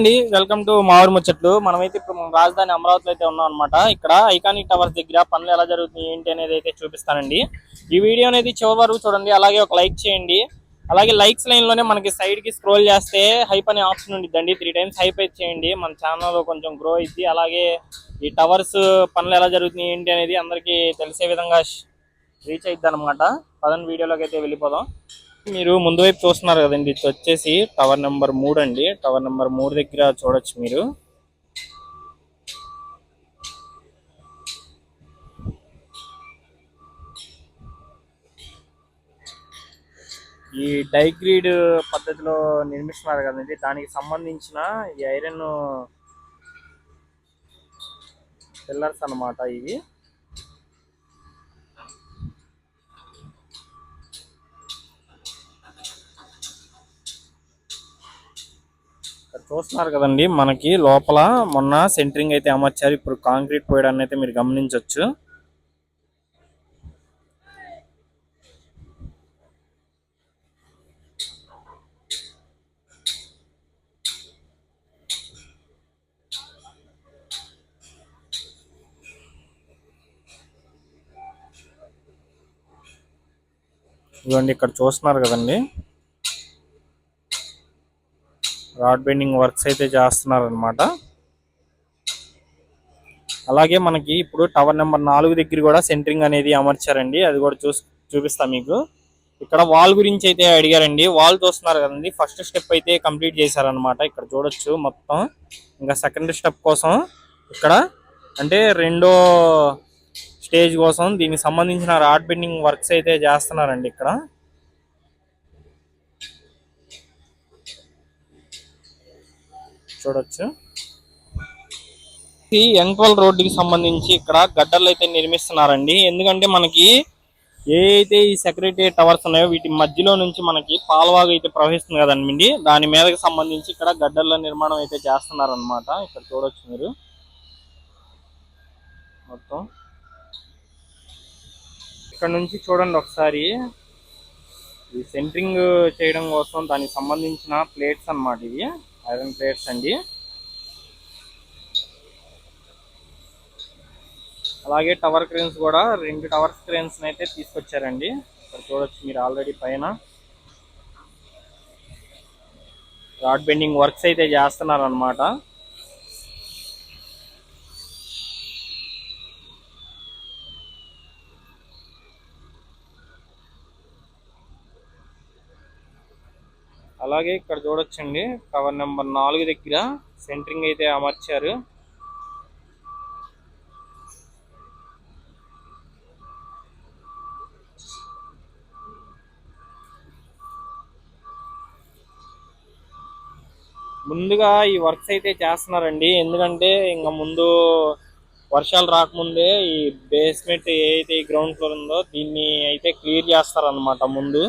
అండి welcome to మా ఊరు ముచ్చట్లు. మనమైతే ఇప్పుడు రాజధాని అమరావతిలో అయితే ఉన్నాం అనమాట. ఇక్కడ ఐకానిక్ టవర్స్ దగ్గర పనులు ఎలా జరుగుతుంది ఏంటి అనేది అయితే చూపిస్తానండి. ఈ వీడియో అనేది చివరి వరకు చూడండి, అలాగే ఒక లైక్ చేయండి. అలాగే లైక్స్ లైన్ లోనే మనకి సైడ్ కి స్క్రోల్ చేస్తే హైప్ అనే ఆప్షన్ ఉండిద్దండి. 3 times హైప్ అయితే చేయండి, మన ఛానల్ కొంచెం గ్రో అయింది. అలాగే ఈ టవర్స్ పనులు ఎలా జరుగుతున్నాయి ఏంటి అనేది అందరికి తెలిసే విధంగా రీచ్ అయిద్ది అనమాట. పదండి వీడియోలోకి అయితే వెళ్ళిపోదాం. మీరు ముందు వైపు చూస్తున్నారు కదండి, ఇది వచ్చేసి టవర్ నెంబర్ 3 అండి. టవర్ నెంబర్ 3 దగ్గర చూడొచ్చు మీరు. ఈ డైగ్రీడ్ పద్ధతిలో నిర్మిస్తున్నారు కదండి, దానికి సంబంధించిన ఈ ఐరన్ పిల్లర్స్ అన్నమాట ఇవి. చూస్తున్నారు కదండి, మనకి లోపల మొన్న సెంటరింగ్ అయితే అమర్చారు. ఇప్పుడు కాంక్రీట్ పోయడాన్ని అయితే మీరు గమనించవచ్చు. ఇదిగోండి ఇక్కడ చూస్తున్నారు కదండి, రాడ్ బెండింగ్ వర్క్స్ అయితే చేస్తున్నారు అనమాట. అలాగే మనకి ఇప్పుడు టవర్ నెంబర్ 4 దగ్గర కూడా సెంటరింగ్ అనేది అమర్చారండి. అది కూడా చూపిస్తా మీకు. ఇక్కడ వాల్ గురించి అయితే అడిగారండి. వాల్ చూస్తున్నారు కదండి, ఫస్ట్ స్టెప్ అయితే కంప్లీట్ చేశారనమాట. ఇక్కడ చూడొచ్చు మొత్తం. ఇంకా సెకండ్ స్టెప్ కోసం ఇక్కడ అంటే రెండో స్టేజ్ కోసం దీనికి సంబంధించిన రాడ్ బెండింగ్ వర్క్స్ అయితే చేస్తున్నారండి. ఇక్కడ చూడొచ్చు. ఎంక్వల్ రోడ్డుకి సంబంధించి ఇక్కడ గడ్డర్లు అయితే నిర్మిస్తున్నారండి. ఎందుకంటే మనకి ఏ అయితే ఈ సెక్యూరిటీ టవర్స్ ఉన్నాయో వీటి మధ్యలో నుంచి మనకి పాలవాగు అయితే ప్రవహిస్తుంది కదండి, దాని మీదకి సంబంధించి ఇక్కడ గడ్డర్ల నిర్మాణం అయితే చేస్తున్నారనమాట. ఇక్కడ చూడొచ్చు మీరు మొత్తం. ఇక్కడ నుంచి చూడండి ఒకసారి, ఈ సెంటరింగ్ చేయడం కోసం దానికి సంబంధించిన ప్లేట్స్ అన్నమాట. ఇవి ఐరన్ ప్లేట్స్ అండి. అలాగే టవర్ క్రేన్స్ కూడా 2 టవర్ క్రేన్స్ అయితే తీసుకొచ్చారండి. ఇక్కడ చూడొచ్చు మీరు ఆల్రెడీ పైన రాడ్ బెండింగ్ వర్క్స్ అయితే చేస్తున్నారు అనమాట. అలాగే ఇక్కడ చూడొచ్చండి, టవర్ నెంబర్ 4 దగ్గర సెంటరింగ్ అయితే అమర్చారు. ముందుగా ఈ వర్క్స్ అయితే చేస్తున్నారండి. ఎందుకంటే ఇంకా ముందు వర్షాలు రాకముందే ఈ బేస్మెంట్ ఏదైతే ఈ గ్రౌండ్ ఫ్లోర్ ఉందో దీన్ని అయితే క్లియర్ చేస్తారనమాట ముందు.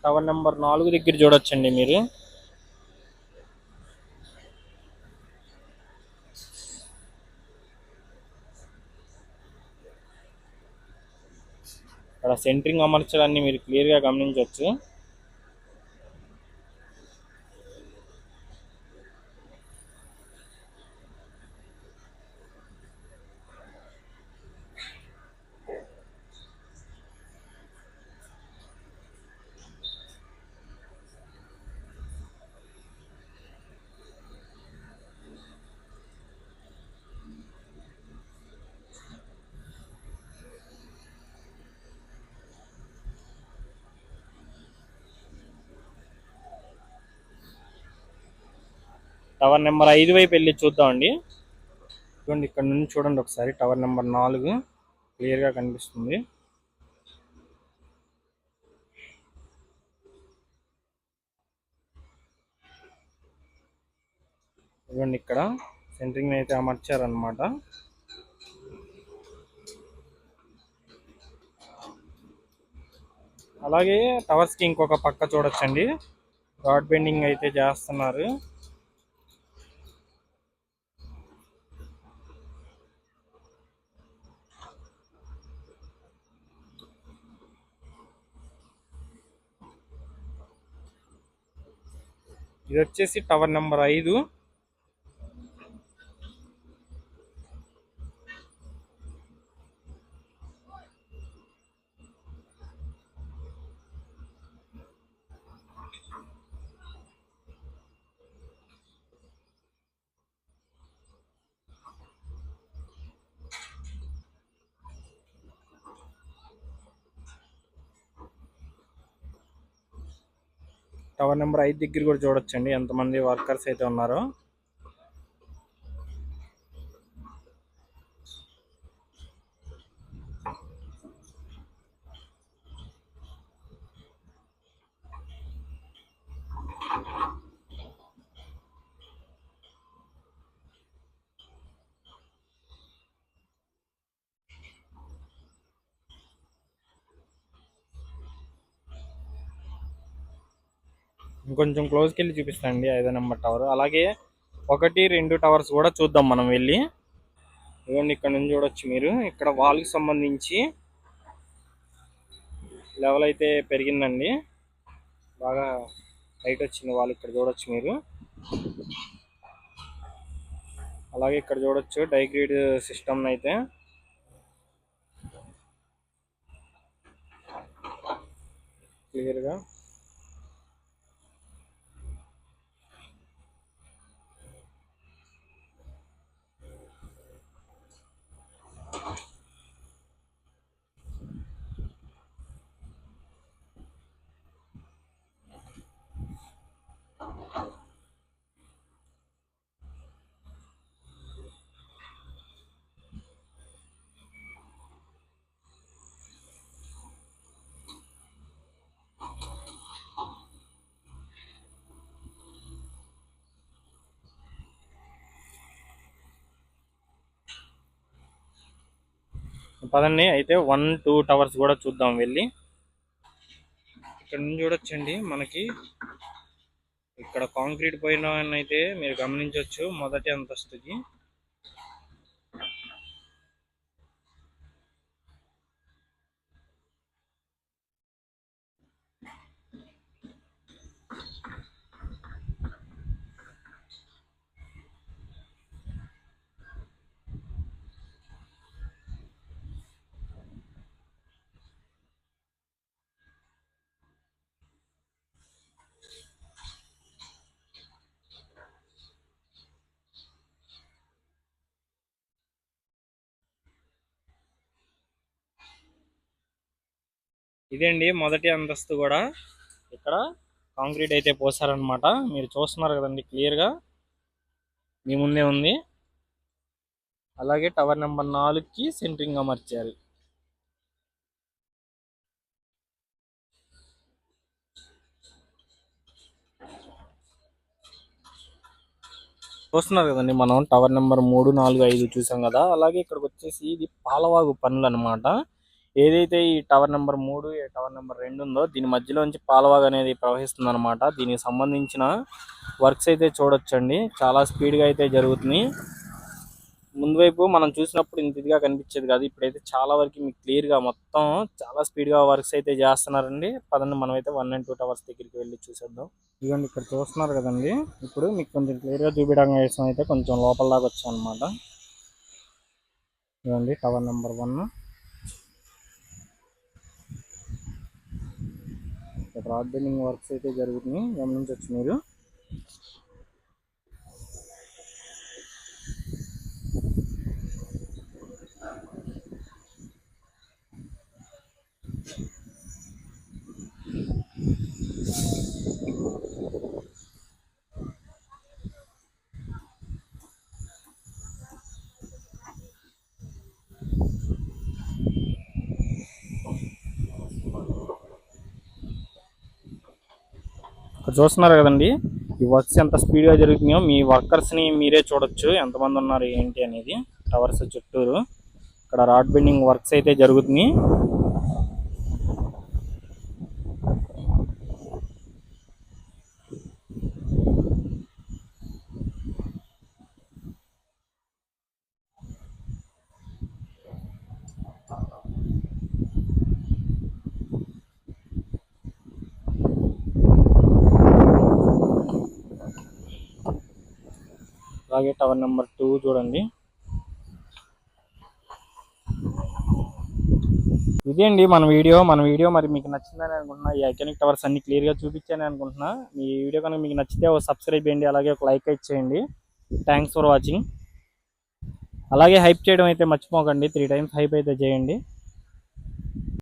టవర్ నెంబర్ 4 దగ్గర చూడొచ్చండి మీరు. ఇక్కడ సెంటరింగ్ అమర్చడాన్ని మీరు క్లియర్ గా గమనించవచ్చు. టవర్ నెంబర్ 5 వైపు వెళ్ళి చూద్దామండి. చూడండి ఇక్కడ నుంచి చూడండి ఒకసారి, టవర్ నెంబర్ 4 క్లియర్ గా కనిపిస్తుంది. చూడండి ఇక్కడ సెంటరింగ్ అయితే అమర్చారనమాట. అలాగే టవర్స్ కి ఇంకొక పక్క చూడొచ్చండి, రాడ్ బెండింగ్ అయితే చేస్తున్నారు. ఇది వచ్చేసి టవర్ నెంబర్ 5. టవర్ నెంబర్ 5 దగ్గర కూడా చూడొచ్చండి ఎంతమంది వర్కర్స్ అయితే ఉన్నారో. ఇంకొంచెం క్లోజ్కి వెళ్ళి చూపిస్తానండి 5వ నెంబర్ టవర్. అలాగే 1, 2 టవర్స్ కూడా చూద్దాం మనం వెళ్ళి. ఇదిగోండి ఇక్కడ నుంచి చూడొచ్చు మీరు. ఇక్కడ వాల్కి సంబంధించి లెవెల్ అయితే పెరిగిందండి, బాగా హైట్ వచ్చింది వాల్. ఇక్కడ చూడొచ్చు మీరు. అలాగే ఇక్కడ చూడొచ్చు డైగ్రీడ్ సిస్టమ్ అయితే క్లియర్గా. పదండి అయితే 1, 2 టవర్స్ కూడా చూద్దాం వెళ్ళి. ఇక్కడ నుంచి చూడొచ్చండి మనకి. ఇక్కడ కాంక్రీట్ పైన అయితే మీరు గమనించవచ్చు మొదటి అంతస్తుకి. ఇదేండి మొదటి అంతస్తు కూడా. ఇక్కడ కాంక్రీట్ అయితే పోసారనమాట. మీరు చూస్తున్నారు కదండి క్లియర్గా మీ ముందే ఉంది. అలాగే టవర్ నెంబర్ 4కి సెంట్రింగ్ అమర్చారు. చూస్తున్నారు కదండి మనం టవర్ నెంబర్ 3, 4, 5 చూసాం కదా. అలాగే ఇక్కడికి వచ్చేసి ఇది పాలవాగు పనులు అనమాట. ఏదైతే ఈ టవర్ నెంబర్ 3, టవర్ నెంబర్ 2 ఉందో దీని మధ్యలోంచి పాలవాగు అనేది ప్రవహిస్తుంది అనమాట. దీనికి సంబంధించిన వర్క్స్ అయితే చూడొచ్చండి, చాలా స్పీడ్గా అయితే జరుగుతుంది. ముందు వైపు మనం చూసినప్పుడు ఇంత ఇదిగా కనిపించేది కాదు, ఇప్పుడైతే చాలా వరకు మీకు క్లియర్గా మొత్తం చాలా స్పీడ్గా వర్క్స్ అయితే చేస్తున్నారండి. పదండి మనం అయితే 1 and 2 టవర్స్ దగ్గరికి వెళ్ళి చూసేద్దాం. ఇదిగోండి ఇక్కడ చూస్తున్నారు కదండి. ఇప్పుడు మీకు కొంచెం క్లియర్గా చూపించడం కోసం అయితే కొంచెం లోపల దాకా వచ్చాం అనమాట. ఇదిగోండి టవర్ నెంబర్ 1. ఇక్కడ రాడ్ బెండింగ్ వర్క్స్ అయితే జరుగుతున్నాయి, గమనించవచ్చు మీరు. ఇక్కడ చూస్తున్నారు కదండి ఈ వర్క్స్ ఎంత స్పీడ్గా జరుగుతున్నాయో. మీ వర్కర్స్ని మీరే చూడొచ్చు ఎంతమంది ఉన్నారు ఏంటి అనేది టవర్స్ చుట్టూరు. ఇక్కడ రాడ్ బెండింగ్ వర్క్స్ అయితే జరుగుతున్నాయి. అలాగే టవర్ నెంబర్ 2 చూడండి. ఇదే అండి మన వీడియో మరి మీకు నచ్చిందని అనుకుంటున్నా. ఈ ఐకానిక్ టవర్స్ అన్ని క్లియర్గా చూపించాను అనుకుంటున్నా. ఈ వీడియో కనుక మీకు నచ్చితే ఒక సబ్స్క్రైబ్ చేయండి, అలాగే ఒక లైక్ అయితే చేయండి. Thanks for watching. అలాగే హైప్ చేయడం అయితే మర్చిపోకండి, 3 times హైప్ అయితే చేయండి.